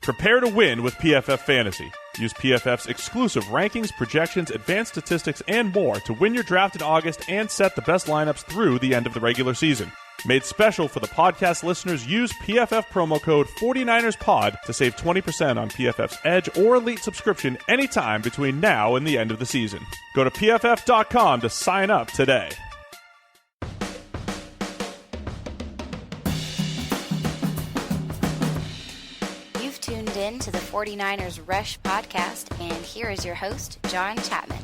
Prepare to win with PFF Fantasy. Use PFF's exclusive rankings, projections, advanced statistics, and more to win your draft in August and set the best lineups through the end of the regular season. Made special for the podcast listeners, use PFF promo code 49erspod to save 20% on PFF's Edge or Elite subscription anytime between now and the end of the season. Go to PFF.com to sign up today. You've tuned in to the 49ers Rush podcast, and here is your host, John Chapman.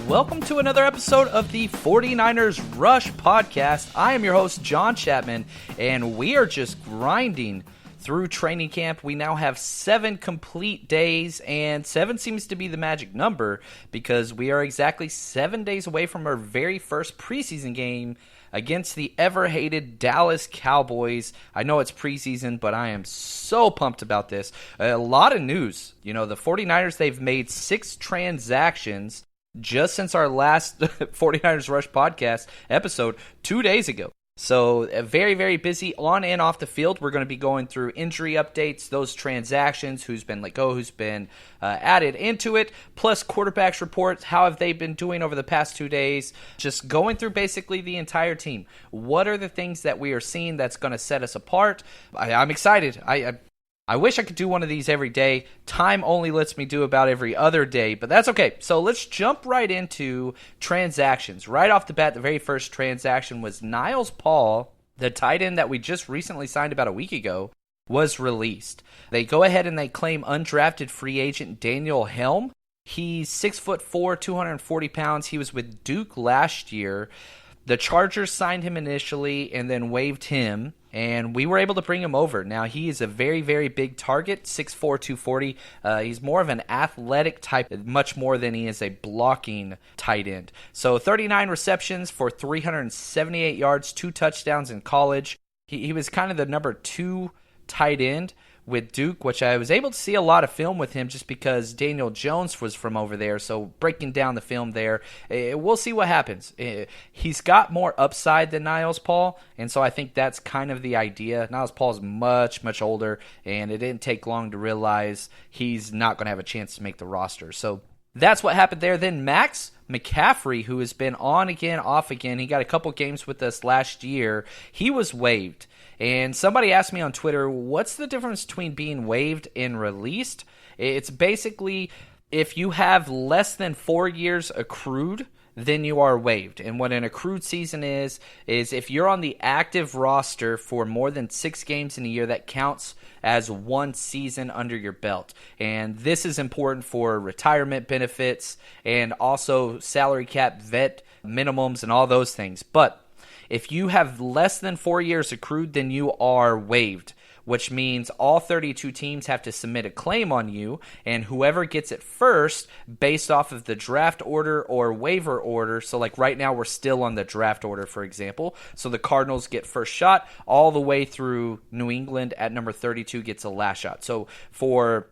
Welcome to another episode of the 49ers Rush podcast. I am your host, John Chapman, and we are just grinding through training camp. We now have 7 complete days, and 7 seems to be the magic number because we are exactly 7 days away from our very first preseason game against the ever-hated Dallas Cowboys. I know it's preseason, but I am so pumped about this. A lot of news. You know, the 49ers, they've made 6 transactions just since our last 49ers Rush podcast episode 2 days ago. So very, very busy on and off the field. We're going to be going through injury updates, those transactions, who's been let go, who's been added into it, plus quarterbacks reports, how have they been doing over the past 2 days, just going through basically the entire team. What are the things that we are seeing that's going to set us apart? I'm excited. I wish I could do one of these every day. Time only lets me do about every other day, but that's okay. So let's jump right into transactions. Right off the bat, the very first transaction was Niles Paul, the tight end that we just recently signed about a week ago, was released. They go ahead and they claim undrafted free agent Daniel Helm. He's 6'4", 240 pounds. He was with Duke last year. The Chargers signed him initially and then waived him, and we were able to bring him over. Now, he is a very, very big target, 6'4", 240. He's more of an athletic type, much more than he is a blocking tight end. So 39 receptions for 378 yards, 2 touchdowns in college. He was kind of the number 2 tight end with Duke, which I was able to see a lot of film with him just because Daniel Jones was from over there, so breaking down the film there, we'll see what happens. He's got more upside than Niles Paul, and so I think that's kind of the idea. Niles Paul's much, much older, and it didn't take long to realize he's not going to have a chance to make the roster. So that's what happened there. Then Max McCaffrey, who has been on again, off again, he got a couple games with us last year, he was waived. And somebody asked me on Twitter, what's the difference between being waived and released? It's basically if you have less than 4 years accrued, then you are waived. And what an accrued season is if you're on the active roster for more than 6 games in a year, that counts as 1 season under your belt. And this is important for retirement benefits and also salary cap vet minimums and all those things. But if you have less than 4 years accrued, then you are waived, which means all 32 teams have to submit a claim on you, and whoever gets it first, based off of the draft order or waiver order, so like right now we're still on the draft order, for example, so the Cardinals get first shot, all the way through New England at number 32 gets a last shot. So for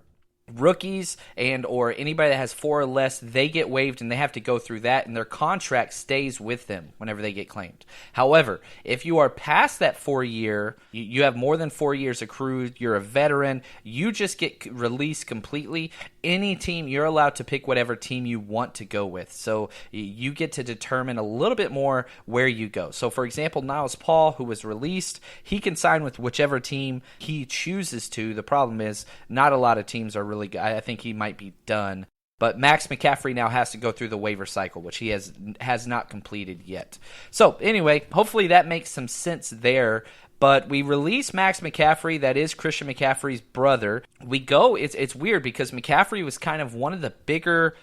rookies and or anybody that has 4 or less, they get waived and they have to go through that, and their contract stays with them whenever they get claimed. However, if you are past that 4 year, you have more than 4 years accrued, you're a veteran, you just get released completely. Any team, you're allowed to pick whatever team you want to go with. So you get to determine a little bit more where you go. So for example, Niles Paul, who was released, he can sign with whichever team he chooses to. The problem is not a lot of teams are really good. I think he might be done. But Max McCaffrey now has to go through the waiver cycle, which he has not completed yet. So anyway, hopefully that makes some sense there. But we release Max McCaffrey, that is Christian McCaffrey's brother. It's weird because McCaffrey was kind of one of the bigger,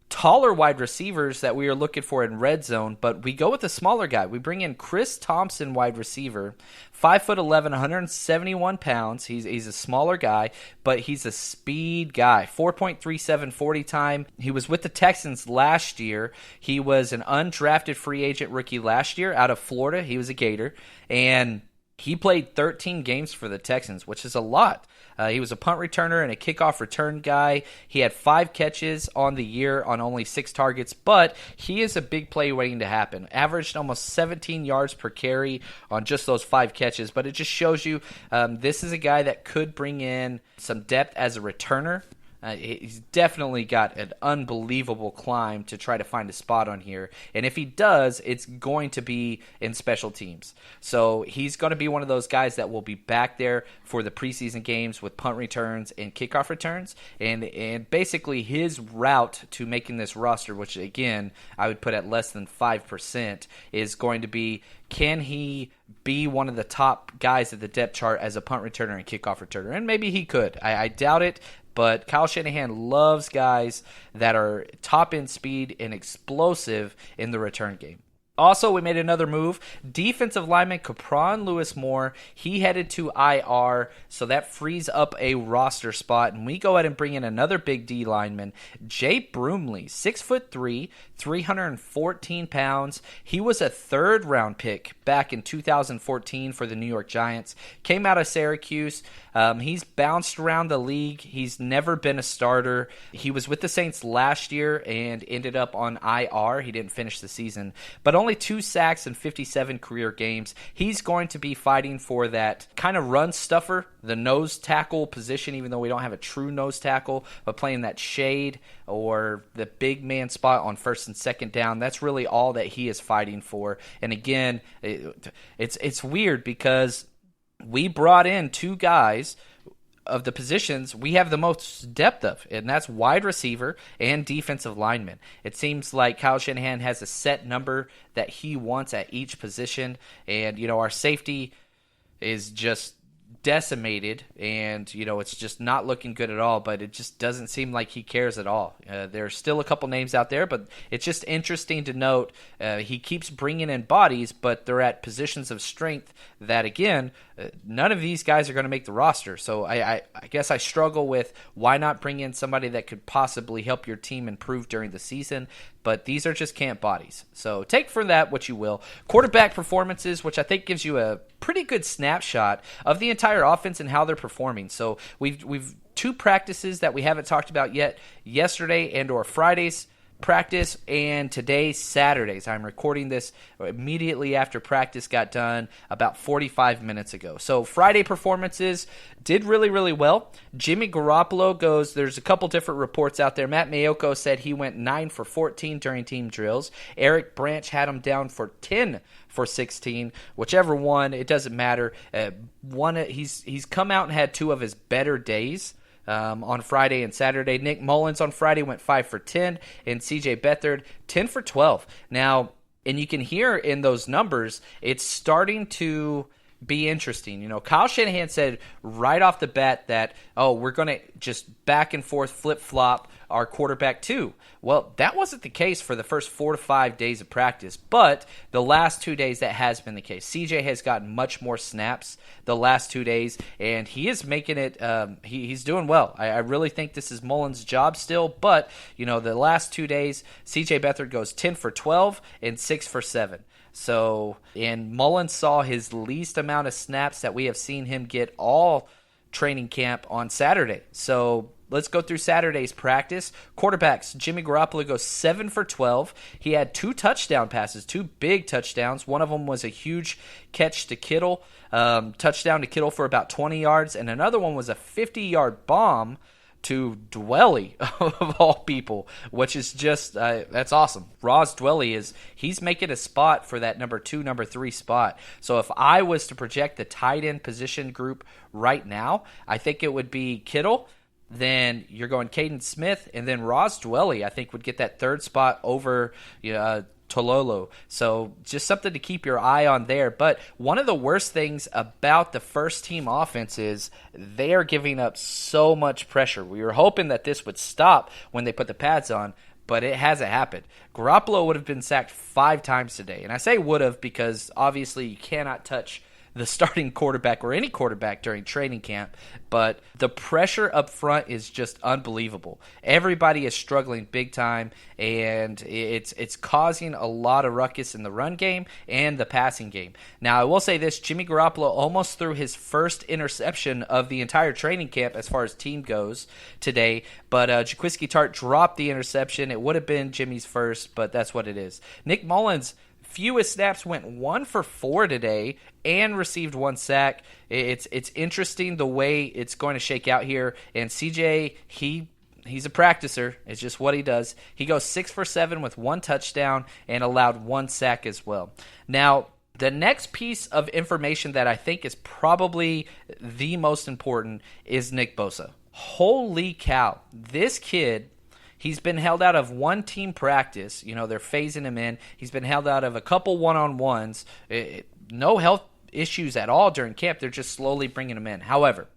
taller wide receivers that we are looking for in red zone, but we go with a smaller guy. We bring in Chris Thompson, wide receiver, 5'11", 171 pounds. He's a smaller guy, but he's a speed guy. 4.37 40 time. He was with the Texans last year. He was an undrafted free agent rookie last year out of Florida. He was a Gator, and He played 13 games for the Texans, which is a lot. He was a punt returner and a kickoff return guy. He had 5 catches on the year on only 6 targets, but he is a big play waiting to happen. Averaged almost 17 yards per carry on just those 5 catches, but it just shows you this is a guy that could bring in some depth as a returner. He's definitely got an unbelievable climb to try to find a spot on here. And if he does, it's going to be in special teams. So he's going to be one of those guys that will be back there for the preseason games with punt returns and kickoff returns. And basically his route to making this roster, which again, I would put at less than 5%, is going to be, can he be one of the top guys at the depth chart as a punt returner and kickoff returner? And maybe he could. I doubt it. But Kyle Shanahan loves guys that are top-end speed and explosive in the return game. Also, we made another move. Defensive lineman Capron Lewis-Moore, he headed to IR, so that frees up a roster spot. And we go ahead and bring in another big D lineman, Jay Broomley, 6'3", 314 pounds. He was a third-round pick back in 2014 for the New York Giants. Came out of Syracuse. He's bounced around the league. He's never been a starter. He was with the Saints last year and ended up on IR. He didn't finish the season, but only 2 sacks in 57 career games. He's going to be fighting for that kind of run stuffer, the nose tackle position, even though we don't have a true nose tackle, but playing that shade or the big man spot on first and second down. That's really all that he is fighting for. And again, it's weird because we brought in 2 guys of the positions we have the most depth of, and that's wide receiver and defensive lineman. It seems like Kyle Shanahan has a set number that he wants at each position, and, our safety is just decimated, and it's just not looking good at all, but it just doesn't seem like he cares at all. There's still a couple names out there, but it's just interesting to note he keeps bringing in bodies, but they're at positions of strength that, again, none of these guys are going to make the roster. So I guess I struggle with why not bring in somebody that could possibly help your team improve during the season, but these are just camp bodies. So take from that what you will. Quarterback performances, which I think gives you a pretty good snapshot of the entire offense and how they're performing. So we've 2 practices that we haven't talked about yet, yesterday and or Friday's practice and today's Saturdays. I'm recording this immediately after practice got done about 45 minutes ago. So Friday performances did really, really well. Jimmy Garoppolo goes, there's a couple different reports out there. Matt Mayoko said he went 9 for 14 during team drills. Eric Branch had him down for 10 for 16. Whichever one, it doesn't matter. He's come out and had 2 of his better days. On Friday and Saturday. Nick Mullins on Friday went 5 for 10, and CJ Beathard 10 for 12. Now, and you can hear in those numbers, it's starting to be interesting. Kyle Shanahan said right off the bat that, we're going to just back and forth flip-flop our quarterback too. Well, that wasn't the case for the first 4 to 5 days of practice, but the last 2 days that has been the case. CJ has gotten much more snaps the last 2 days, and he is making it, he's doing well. I really think this is Mullins' job still, but, the last 2 days, CJ Beathard goes 10 for 12 and 6 for 7. So, and Mullins saw his least amount of snaps that we have seen him get all training camp on Saturday. So, let's go through Saturday's practice. Quarterbacks, Jimmy Garoppolo goes 7 for 12. He had 2 touchdown passes, 2 big touchdowns. One of them was a huge catch to Kittle, touchdown to Kittle for about 20 yards, and another one was a 50-yard bomb to Dwelly, of all people, which is just, that's awesome. Ross Dwelly he's making a spot for that number 2, number 3 spot. So if I was to project the tight end position group right now, I think it would be Kittle, then you're going Caden Smith, and then Ross Dwelly, I think, would get that 3rd spot over Tololo. So just something to keep your eye on there. But one of the worst things about the first team offense is they are giving up so much pressure. We were hoping that this would stop when they put the pads on, but it hasn't happened. Garoppolo would have been sacked 5 times today. And I say would have because obviously you cannot touch the starting quarterback or any quarterback during training camp, but the pressure up front is just unbelievable. Everybody is struggling big time, and it's causing a lot of ruckus in the run game and the passing game. Now, I will say this, Jimmy Garoppolo almost threw his first interception of the entire training camp as far as team goes today, but Jaquiski Tartt dropped the interception. It would have been Jimmy's first, but that's what it is. Nick Mullins, fewest snaps, went 1 for 4 today and received 1 sack. It's interesting the way it's going to shake out here. And CJ, he's a practicer. It's just what he does. He goes 6 for 7 with 1 touchdown and allowed 1 sack as well. Now, the next piece of information that I think is probably the most important is Nick Bosa. Holy cow. This kid, he's been held out of 1 team practice. You know, they're phasing him in. He's been held out of a couple one-on-ones. No health issues at all during camp. They're just slowly bringing him in. However,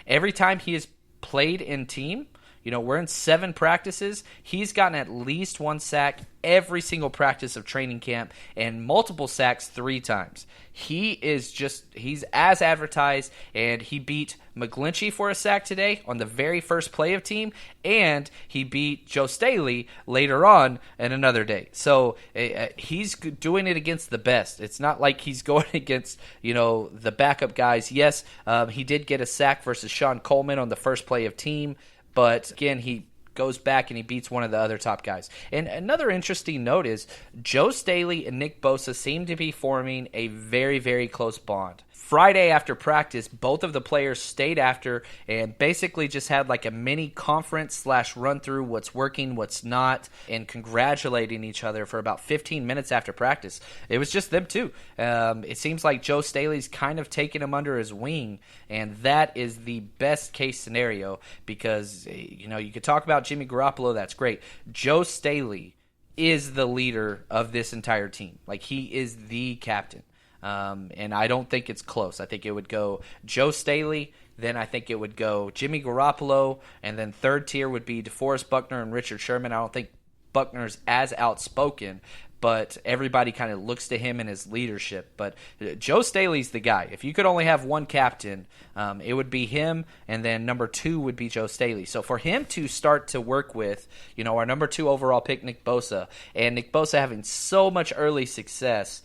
every time he has played in team, you know, we're in 7 practices. He's gotten at least 1 sack every single practice of training camp and multiple sacks 3 times. He's as advertised, and he beat McGlinchey for a sack today on the very first play of team, and he beat Joe Staley later on in another day. So he's doing it against the best. It's not like he's going against, you know, the backup guys. Yes, he did get a sack versus Sean Coleman on the first play of team, but again, he goes back and he beats one of the other top guys. And another interesting note is Joe Staley and Nick Bosa seem to be forming a very, very close bond. Friday after practice, both of the players stayed after and basically just had like a mini conference / run through what's working, what's not, and congratulating each other for about 15 minutes after practice. It was just them two. It seems like Joe Staley's kind of taking him under his wing, and that is the best case scenario because, you know, you could talk about Jimmy Garoppolo, that's great. Joe Staley is the leader of this entire team. Like, he is the captain. And I don't think it's close. I think it would go Joe Staley, then I think it would go Jimmy Garoppolo, and then third tier would be DeForest Buckner and Richard Sherman. I don't think Buckner's as outspoken, but everybody kind of looks to him and his leadership. But Joe Staley's the guy. If you could only have one captain, it would be him, and then number 2 would be Joe Staley. So for him to start to work with, you know, our number 2 overall pick, Nick Bosa, and Nick Bosa having so much early success,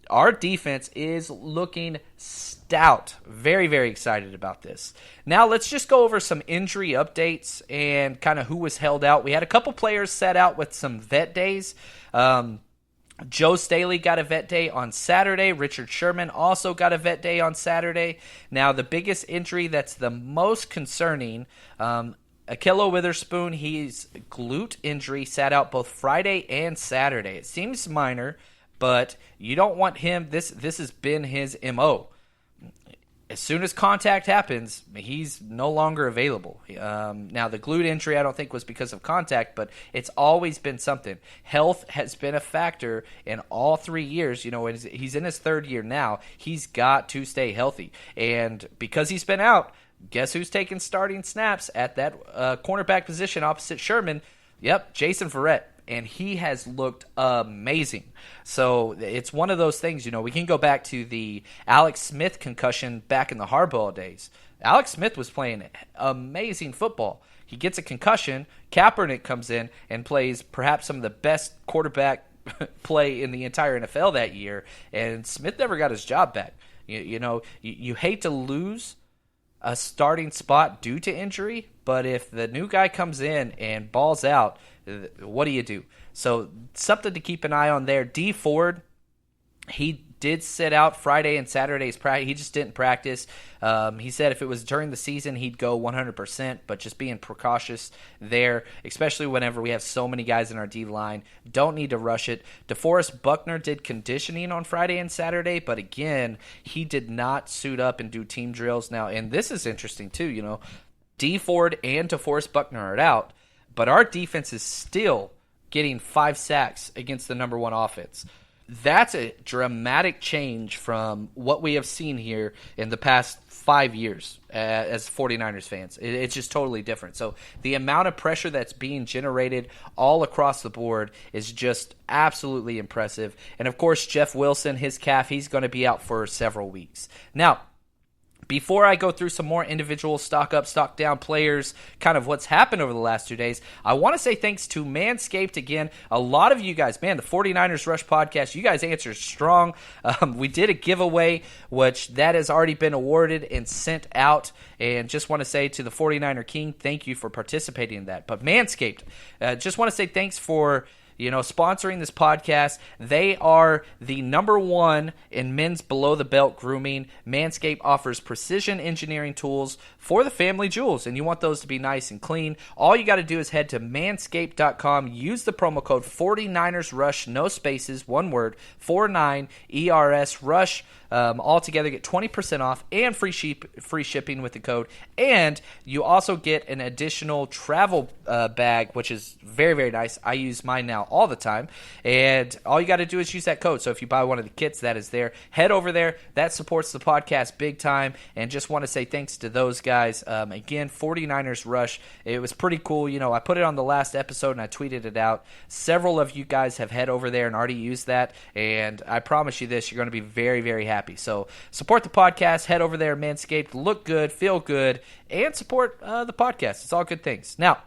our defense is looking stout. Very, very excited about this. Now, let's just go over some injury updates and kind of who was held out. We had a couple players set out with some vet days. Joe Staley got a vet day on Saturday. Richard Sherman also got a vet day on Saturday. Now, the biggest injury that's the most concerning, Ahkello Witherspoon, his glute injury sat out both Friday and Saturday. It seems minor, but you don't want him. This has been his MO. As soon as contact happens, he's no longer available. Now, the glute injury I don't think was because of contact, but it's always been something. Health has been a factor in all 3 years. You know, he's in his 3rd year now. He's got to stay healthy. And because he's been out, guess who's taking starting snaps at that cornerback position opposite Sherman? Yep, Jason Verrett. And he has looked amazing. So it's one of those things, you know, we can go back to the Alex Smith concussion back in the Harbaugh days. Alex Smith was playing amazing football. He gets a concussion, Kaepernick comes in and plays perhaps some of the best quarterback play in the entire NFL that year, and Smith never got his job back. You hate to lose a starting spot due to injury, but if the new guy comes in and balls out, what do you do? So something to keep an eye on there. D Ford, he did sit out Friday and Saturday's practice. He just didn't practice. He said if it was during the season, he'd go 100%, but just being precautious there, especially whenever we have so many guys in our D-line. Don't need to rush it. DeForest Buckner did conditioning on Friday and Saturday, but again, he did not suit up and do team drills. Now, and this is interesting too, you know, D Ford and DeForest Buckner are out, but our defense is still getting 5 sacks against the number 1 offense. that's a dramatic change from what we have seen here in the past 5 years as 49ers fans. It's just totally different. So the amount of pressure that's being generated all across the board is just absolutely impressive. And, of course, Jeff Wilson, his calf, he's going to be out for several weeks. Now, before I go through some more individual stock up, stock down players, kind of what's happened over the last 2 days, I want to say thanks to Manscaped again. A lot of you guys, man, the 49ers Rush podcast, you guys answered strong. We did a giveaway, which that has already been awarded and sent out. And just want to say to the 49er King, thank you for participating in that. But Manscaped, just want to say thanks for sponsoring this podcast. They are the number one in men's below-the-belt grooming. Manscaped offers precision engineering tools for the family jewels, and you want those to be nice and clean. All you got to do is head to manscaped.com, use the promo code 49ersRush, no spaces, one word, 49ERS-RUSH. All together, get 20% off and free shipping with the code. And you also get an additional travel bag, which is very, very nice. I use mine now all the time. And all you got to do is use that code. So if you buy one of the kits, that is there. Head over there. That supports the podcast big time. And just want to say thanks to those guys. Again, 49ers Rush. It was pretty cool. I put it on the last episode and I tweeted it out. Several of you guys have head over there and already used that. And I promise you this, you're going to be very, very happy. So support the podcast. Head over there, Manscaped. Look good, feel good, and support the podcast. It's all good things. Now,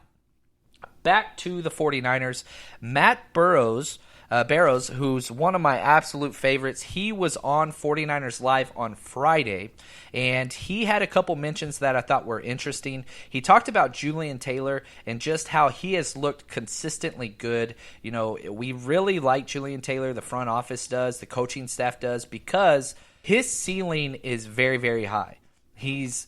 back to the 49ers. Matt Barrows, who's one of my absolute favorites, he was on 49ers Live on Friday, and he had a couple mentions that I thought were interesting. He talked about Julian Taylor and just how he has looked consistently good. We really like Julian Taylor. The front office does, the coaching staff does, because his ceiling is very, very high. He's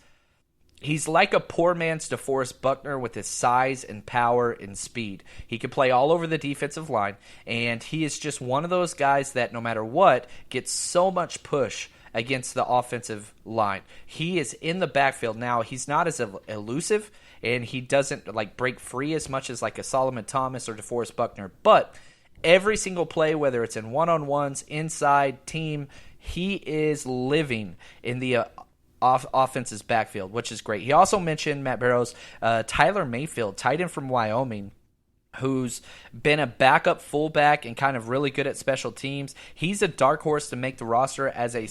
like a poor man's DeForest Buckner with his size and power and speed. He can play all over the defensive line, and he is just one of those guys that no matter what gets so much push against the offensive line. He is in the backfield. Now, he's not as elusive, and he doesn't break free as much as like a Solomon Thomas or DeForest Buckner, but every single play, whether it's in one-on-ones, inside, team, he is living in the offense's backfield, which is great. He also mentioned, Matt Barrows, Tyler Mayfield, tight end from Wyoming, who's been a backup fullback and kind of really good at special teams. He's a dark horse to make the roster as a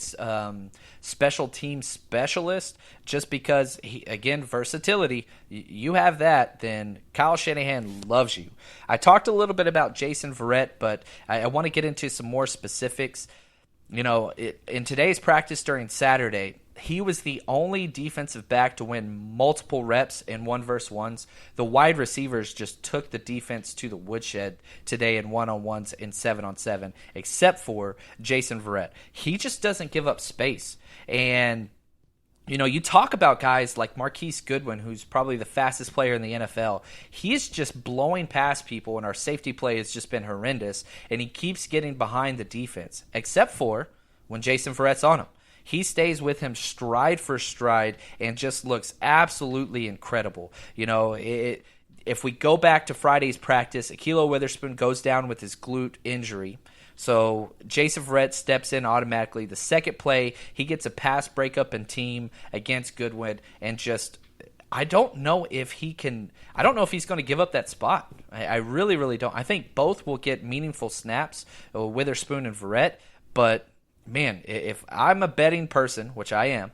special team specialist just because, again, versatility. You have that, then Kyle Shanahan loves you. I talked a little bit about Jason Verrett, but I want to get into some more specifics. In today's practice during Saturday, he was the only defensive back to win multiple reps in 1-versus-1s. The wide receivers just took the defense to the woodshed today in 1-on-1s and 7-on-7, except for Jason Verrett. He just doesn't give up space. And, you talk about guys like Marquise Goodwin, who's probably the fastest player in the NFL. He is just blowing past people, and our safety play has just been horrendous, and he keeps getting behind the defense, except for when Jason Verrett's on him. He stays with him stride for stride and just looks absolutely incredible. If we go back to Friday's practice, Ahkello Witherspoon goes down with his glute injury. So Jason Verrett steps in automatically. The second play, he gets a pass breakup and team against Goodwin, and just I don't know if he's going to give up that spot. I really, really don't. I think both will get meaningful snaps, Witherspoon and Verrett, but man, if I'm a betting person, which I am,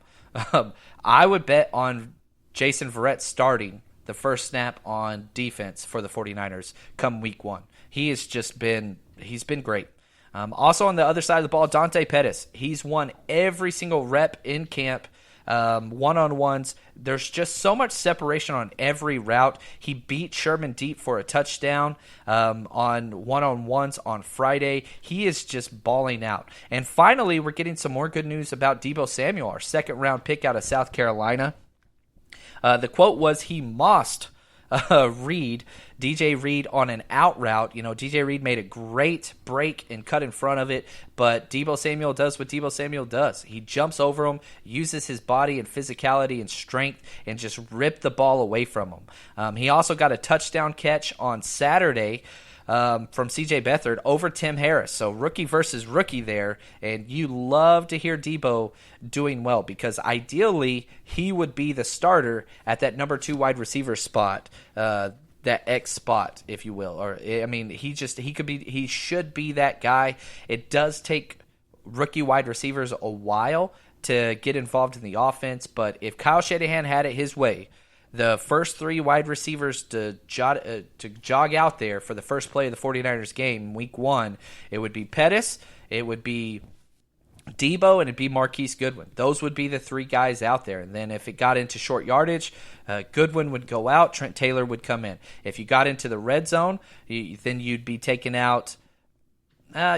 I would bet on Jason Verrett starting the first snap on defense for the 49ers come week 1. He's been great. Also on the other side of the ball, Dante Pettis. He's won every single rep in camp. One-on-ones. There's just so much separation on every route. He beat Sherman deep for a touchdown on one-on-ones on Friday. He is just balling out. And finally, we're getting some more good news about Deebo Samuel, our second-round pick out of South Carolina. The quote was he mossed DJ Reed on an out route. DJ Reed made a great break and cut in front of it, but Deebo Samuel does what Deebo Samuel does. He jumps over him, uses his body and physicality and strength, and just ripped the ball away from him. He also got a touchdown catch on Saturday from C.J. Beathard over Tim Harris. So rookie versus rookie there, and you love to hear Debo doing well because ideally he would be the starter at that number 2 wide receiver spot, that X spot, if you will. Or I mean, he should be that guy. It does take rookie wide receivers a while to get involved in the offense, but if Kyle Shanahan had it his way, the first 3 wide receivers to jog out there for the first play of the 49ers game, week 1, it would be Pettis, it would be Debo, and it'd be Marquise Goodwin. Those would be the 3 guys out there. And then if it got into short yardage, Goodwin would go out, Trent Taylor would come in. If you got into the red zone, then you'd be taking out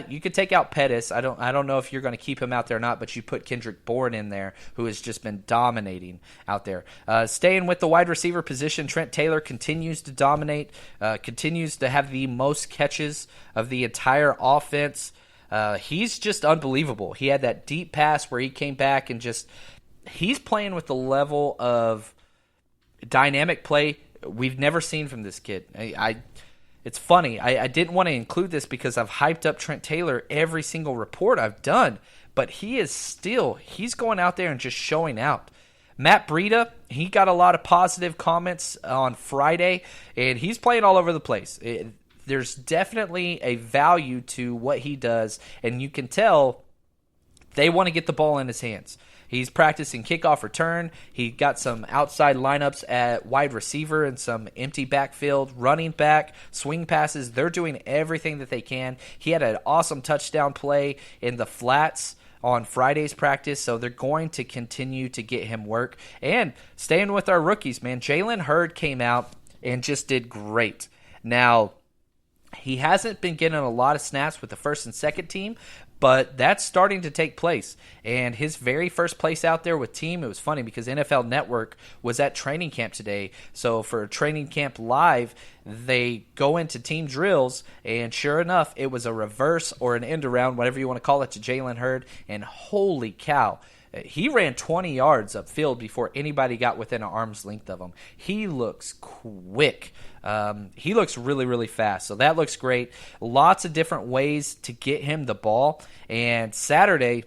you could take out Pettis. I don't know if you're going to keep him out there or not, but you put Kendrick Bourne in there, who has just been dominating out there. Staying with the wide receiver position, Trent Taylor continues to dominate, continues to have the most catches of the entire offense. He's just unbelievable. He had that deep pass where he came back and he's playing with the level of dynamic play we've never seen from this kid. It's funny. I didn't want to include this because I've hyped up Trent Taylor every single report I've done, but he's going out there and just showing out. Matt Breida, he got a lot of positive comments on Friday, and he's playing all over the place. There's definitely a value to what he does, and you can tell they want to get the ball in his hands. He's practicing kickoff return. He got some outside lineups at wide receiver and some empty backfield, running back, swing passes. They're doing everything that they can. He had an awesome touchdown play in the flats on Friday's practice, so they're going to continue to get him work. And staying with our rookies, man, Jalen Hurd came out and just did great. Now, he hasn't been getting a lot of snaps with the first and second team, but that's starting to take place. And his very first place out there with team, it was funny because NFL Network was at training camp today. So for training camp live, they go into team drills, and sure enough, it was a reverse or an end around, whatever you want to call it, to Jalen Hurd. And holy cow, he ran 20 yards upfield before anybody got within an arm's length of him. He looks quick. He looks really, really fast. So that looks great. Lots of different ways to get him the ball. And Saturday,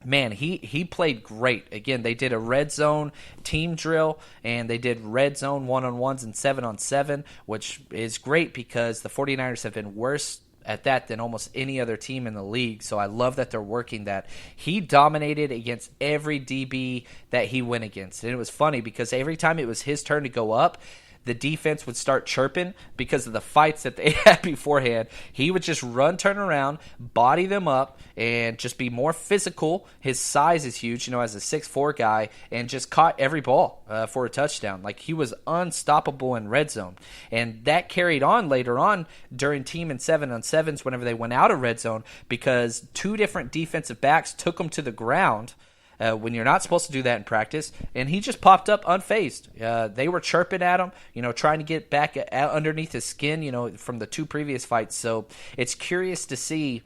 man, he played great. Again, they did a red zone team drill, and they did red zone 1-on-1s and 7-on-7, which is great because the 49ers have been worse at that than almost any other team in the league. So I love that they're working that. He dominated against every DB that he went against. And it was funny because every time it was his turn to go up, the defense would start chirping because of the fights that they had beforehand. He would just run, turn around, body them up, and just be more physical. His size is huge, as a 6'4" guy, and just caught every ball for a touchdown. Like, he was unstoppable in red zone. And that carried on later on during team and 7-on-7s whenever they went out of red zone because 2 different defensive backs took him to the ground when you're not supposed to do that in practice, and he just popped up unfazed. They were chirping at him, trying to get back underneath his skin, from the 2 previous fights. So it's curious to see,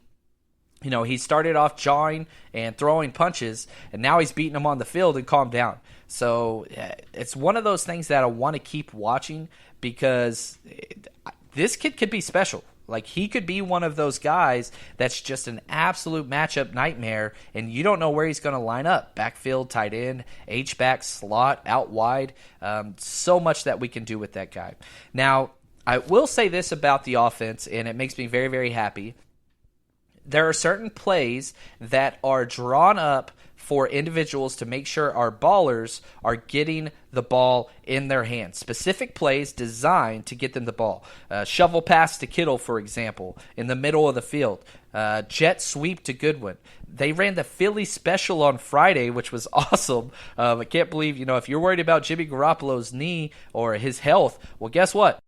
he started off jawing and throwing punches, and now he's beating them on the field and calmed down. So it's one of those things that I want to keep watching because this kid could be special. Like, he could be one of those guys that's just an absolute matchup nightmare, and you don't know where he's going to line up. Backfield, tight end, H-back, slot, out wide. So much that we can do with that guy. Now, I will say this about the offense, and it makes me very, very happy. There are certain plays that are drawn up for individuals to make sure our ballers are getting the ball in their hands. Specific plays designed to get them the ball. Shovel pass to Kittle, for example, in the middle of the field. Jet sweep to Goodwin. They ran the Philly special on Friday, which was awesome. I can't believe, if you're worried about Jimmy Garoppolo's knee or his health, well, guess what?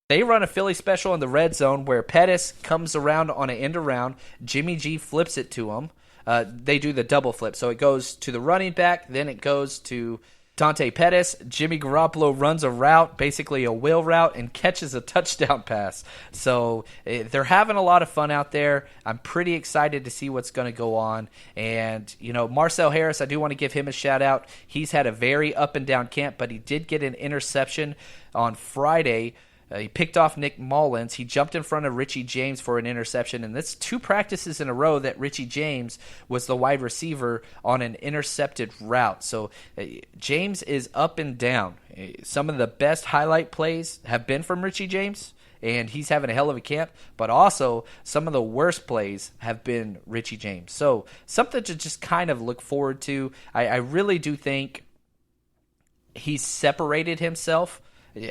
They run a Philly special in the red zone where Pettis comes around on an end around. Jimmy G flips it to him. They do the double flip. So it goes to the running back, then it goes to Dante Pettis. Jimmy Garoppolo runs a route, basically a wheel route, and catches a touchdown pass. So they're having a lot of fun out there. I'm pretty excited to see what's going to go on. And, Marcel Harris, I do want to give him a shout out. He's had a very up and down camp, but he did get an interception on Friday He picked off Nick Mullins. He jumped in front of Richie James for an interception, and that's 2 practices in a row that Richie James was the wide receiver on an intercepted route. So James is up and down. Some of the best highlight plays have been from Richie James, and he's having a hell of a camp, but also some of the worst plays have been Richie James. So something to just kind of look forward to. I really do think he's separated himself.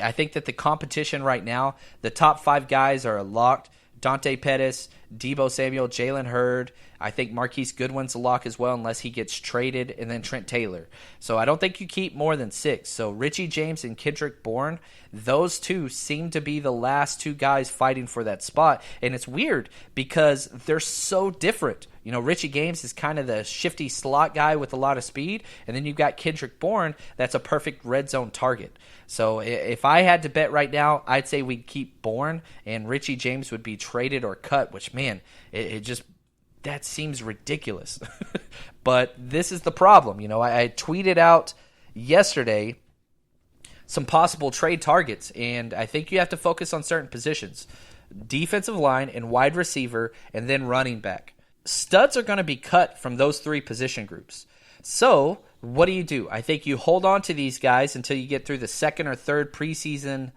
I think that the competition right now, the top 5 guys are locked. Dante Pettis, Deebo Samuel, Jalen Hurd. I think Marquise Goodwin's a lock as well unless he gets traded, and then Trent Taylor. So I don't think you keep more than 6. So Richie James and Kendrick Bourne, those 2 seem to be the last 2 guys fighting for that spot. And it's weird because they're so different. Richie James is kind of the shifty slot guy with a lot of speed, and then you've got Kendrick Bourne that's a perfect red zone target. So if I had to bet right now, I'd say we'd keep Bourne, and Richie James would be traded or cut, which, man, it just that seems ridiculous. But this is the problem. I tweeted out yesterday some possible trade targets, and I think you have to focus on certain positions. Defensive line and wide receiver, and then running back. Studs are going to be cut from those 3 position groups. So what do? I think you hold on to these guys until you get through the 2nd or 3rd preseason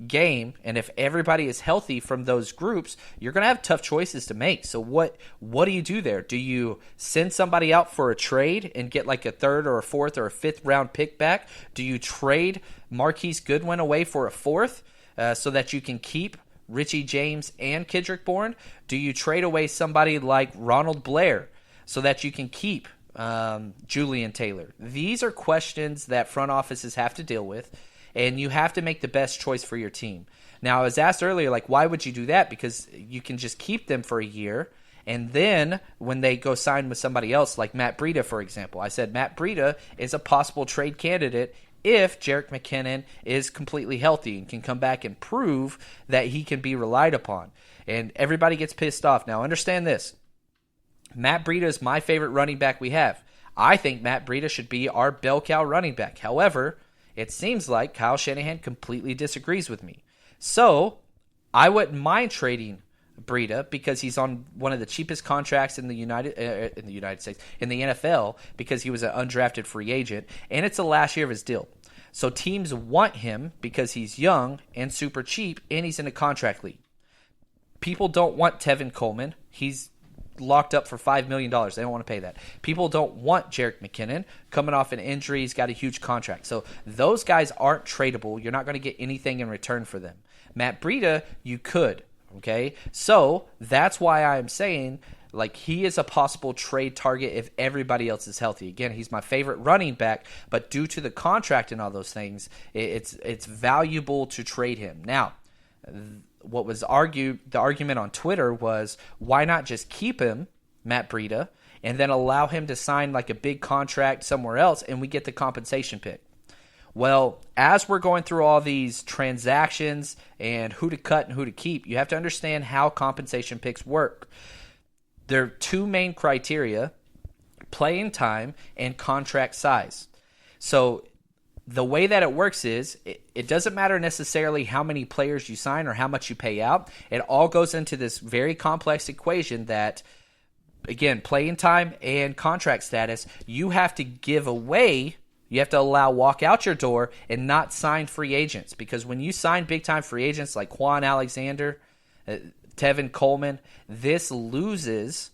game, and if everybody is healthy from those groups, you're going to have tough choices to make. So what do you do there? Do you send somebody out for a trade and get like a 3rd or a 4th or a 5th round pick back? Do you trade Marquise Goodwin away for a 4th so that you can keep Richie James and Kendrick Bourne? Do you trade away somebody like Ronald Blair so that you can keep Julian Taylor? These are questions that front offices have to deal with, and you have to make the best choice for your team. Now, I was asked earlier, why would you do that? Because you can just keep them for a year, and then when they go sign with somebody else, like Matt Breida, for example, I said Matt Breida is a possible trade candidate if Jerick McKinnon is completely healthy and can come back and prove that he can be relied upon. And everybody gets pissed off. Now, understand this. Matt Breida is my favorite running back we have. I think Matt Breida should be our bell cow running back. However, it seems like Kyle Shanahan completely disagrees with me. So, I wouldn't mind trading Breida because he's on one of the cheapest contracts in the United States, in the NFL, because he was an undrafted free agent, and it's the last year of his deal. So teams want him because he's young and super cheap, and he's in a contract league. People don't want Tevin Coleman. He's locked up for $5 million. They don't want to pay that. People don't want Jerick McKinnon coming off an injury. He's got a huge contract. So those guys aren't tradable. You're not going to get anything in return for them. Matt Breida, you could. Okay? So that's why I'm saying he is a possible trade target if everybody else is healthy. Again, he's my favorite running back, but due to the contract and all those things, it's valuable to trade him. Now, what was argued, the argument on Twitter was, why not just keep him, Matt Breida, and then allow him to sign a big contract somewhere else, and we get the compensation pick? Well, as we're going through all these transactions and who to cut and who to keep, you have to understand how compensation picks work. There are 2 main criteria: playing time and contract size. So the way that it works is it doesn't matter necessarily how many players you sign or how much you pay out. It all goes into this very complex equation that, again, playing time and contract status, you have to give away. You have to walk out your door and not sign free agents, because when you sign big-time free agents like Quan Alexander, Tevin Coleman, this loses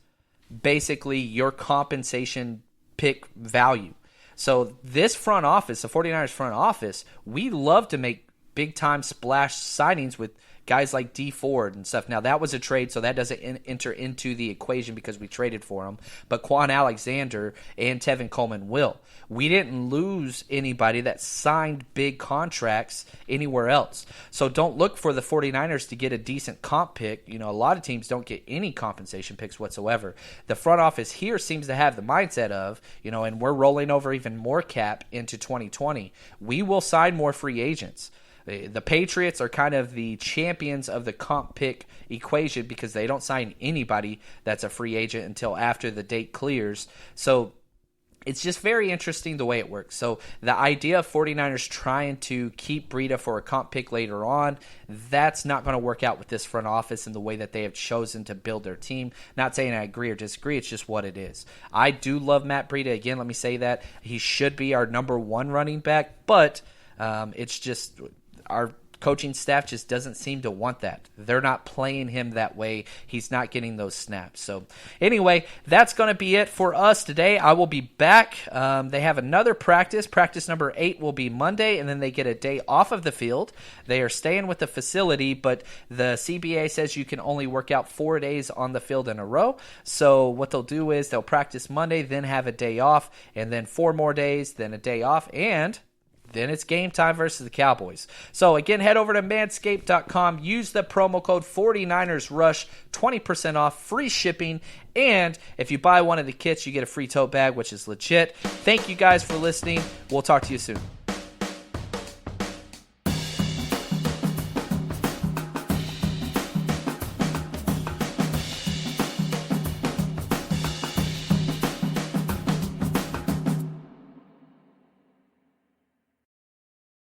basically your compensation pick value. So this front office, the 49ers front office, we love to make big-time splash signings with guys like D Ford and stuff. Now, that was a trade, so that doesn't enter into the equation because we traded for him. But Quan Alexander and Tevin Coleman will. We didn't lose anybody that signed big contracts anywhere else. So don't look for the 49ers to get a decent comp pick. A lot of teams don't get any compensation picks whatsoever. The front office here seems to have the mindset of, and we're rolling over even more cap into 2020. We will sign more free agents. The Patriots are kind of the champions of the comp pick equation because they don't sign anybody that's a free agent until after the date clears. So it's just very interesting the way it works. So the idea of 49ers trying to keep Breida for a comp pick later on, that's not going to work out with this front office and the way that they have chosen to build their team. Not saying I agree or disagree. It's just what it is. I do love Matt Breida. Again, let me say that. He should be our number one running back, but it's just our coaching staff just doesn't seem to want that. They're not playing him that way. He's not getting those snaps. So anyway, that's going to be it for us today. I will be back. They have another practice. Practice number 8 will be Monday, and then they get a day off of the field. They are staying with the facility, but the CBA says you can only work out 4 days on the field in a row. So what they'll do is they'll practice Monday, then have a day off, and then 4 more days, then a day off, and then it's game time versus the Cowboys. So, again, head over to manscaped.com. Use the promo code 49ersRush, 20% off, free shipping. And if you buy one of the kits, you get a free tote bag, which is legit. Thank you guys for listening. We'll talk to you soon.